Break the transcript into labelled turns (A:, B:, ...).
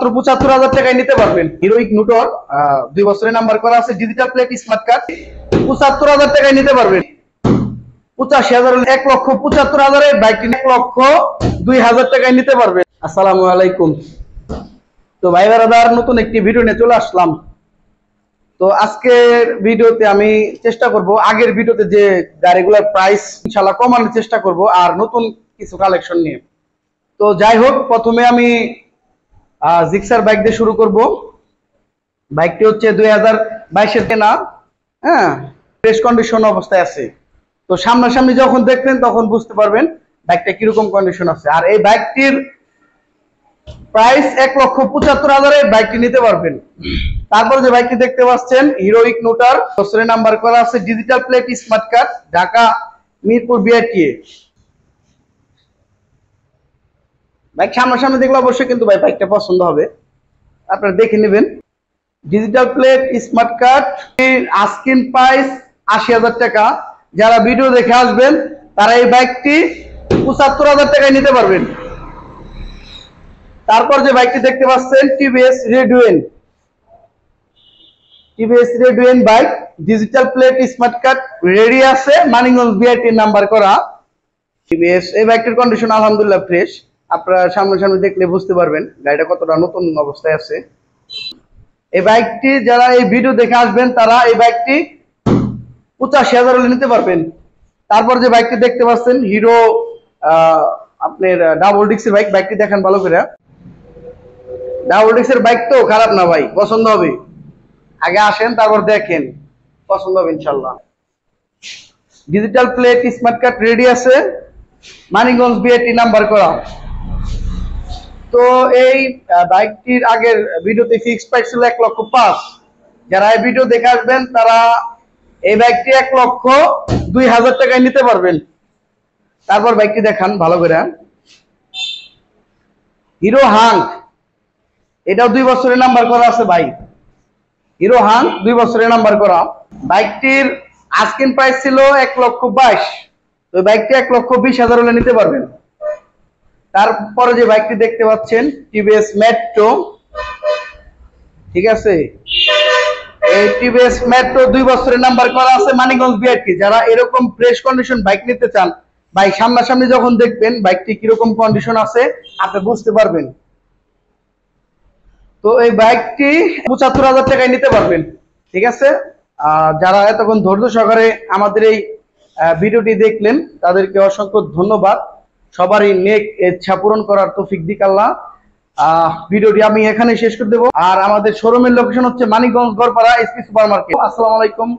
A: 75,000 টাকায় নিতে পারবেন। হিরো ইগনিটর 2 বছরের নাম্বার করা আছে, ডিজিটাল প্লেট, স্মার্ট কার্ড। 75,000 টাকায় নিতে পারবেন। 85,000 1,75,000 এর বাইকটি 1,02,000 টাকায় নিতে পারবেন। আসসালামু আলাইকুম। তো ভাই ব্রাদার, নতুন একটি ভিডিও নিয়ে চলে আসলাম। তো আজকের ভিডিওতে আমি চেষ্টা করব আগের ভিডিওতে যে গাড়িগুলোর প্রাইস ইনশাআল্লাহ কমানোর চেষ্টা করব, আর নতুন কিছু কালেকশন নিয়ে। তো যাই হোক, প্রথমে আমি জিক্সার বাইক দিয়ে শুরু করব। বাইকটি হচ্ছে 2022 এর কেনা, হ্যাঁ, ফ্রেশ কন্ডিশন অবস্থায় আছে। তো সামনাসামনি যখন দেখবেন তখন বুঝতে পারবেন বাইকটা কিরকম কন্ডিশন আছে। আর এই বাইকটির প্রাইস 1,75,000 এর বাইকটি নিতে পারবেন। তারপর যে বাইকটি দেখতে পাচ্ছেন হিরো ইগনিটর, বছরের নাম্বার করা আছে, digital plate, smart card, Dhaka Mirpur BRTA. Bike সামনাসামনি দেখলে অবশ্যই কিন্তু বাইকটা পছন্দ হবে, আপনারা দেখে নেবেন। Digital plate, smart card, asking price 80,000 টাকা। যারা ভিডিও দেখে আসবেন তারা এই বাইকটি 75,000 টাকায় নিতে পারবেন। তারপর যে বাইকটি দেখতে পাচ্ছেন টিভিএস রেডুয়েন bike, digital plate, smart card, ready আছে, মানিকগঞ্জ বিআরটি নাম্বার করা টিভিএস। এই বাইকটির কন্ডিশন আলহামদুলিল্লাহ ফ্রেশ। আপনারা সামনাসামনি দেখলে বুঝতে পারবেন গাড়িটা কতটা নতুন অবস্থায় আছে। এই বাইকটি যারা এই ভিডিও দেখে আসবেন তারা এই বাইকটি 85,000 হলে নিতে পারবেন। তারপর যে বাইকটি দেখতে পাচ্ছেন হিরো আপনার ডাবল ডিক্সের বাইক, বাইকটি দেখেন ভালো করে। ডাবল ডিক্সের বাইক তো খারাপ না ভাই, পছন্দ হবে। আগে আসেন, তারপর দেখেন, পছন্দ হবে ইনশাল্লাহ। Digital plate, smart card, ready আছে, মানিকগঞ্জ বিআরটি নাম্বার করা। তো এই বাইকটির আগের ভিডিওতে ফিক্সড প্রাইস ছিল 1,05,000। যারা এই ভিডিও দেখে আসবেন তারা এই বাইকটি 1,02,000 টাকায় নিতে পারবেন। তারপর বাইকটি দেখান ভালো করে। হিরো হাঙ্ক, এটাও 2 বছরের নাম্বার করা আছে ভাই। হিরো হাঙ্ক 2 বছরের নাম্বার করা। বাইকটির আস্কিং প্রাইস ছিল 1,22,000। তো বাইকটি 1,20,000 হলে নিতে পারবেন। তারপরে যে বাইকটি দেখতে পাচ্ছেন টিভিএস মেট্রো, ঠিক আছে। এই টিভিএস মেট্রো 2 বছরের নাম্বার করা আছে, মানিকগঞ্জ বিআরটি। যারা এরকম ফ্রেশ কন্ডিশন বাইক নিতে চান, বাইক সামনাসামনি যখন দেখবেন বাইকটি কিরকম কন্ডিশন আছে আপনি বুঝতে পারবেন। তো এই বাইকটি 75,000 টাকায় নিতে পারবেন, ঠিক আছে। যারা এতক্ষণ ধৈর্য সহকারে আমাদের এই ভিডিওটি দেখলেন তাদেরকে অসংখ্য ধন্যবাদ। সবারই নেক ইচ্ছা পূরণ করার তৌফিক দিক আল্লাহ। ভিডিওটি আমি এখানে শেষ করে দেবো। আর আমাদের শোরুমের লোকেশন হচ্ছে Manikganj Garpara SP super market. আসসালামু আলাইকুম।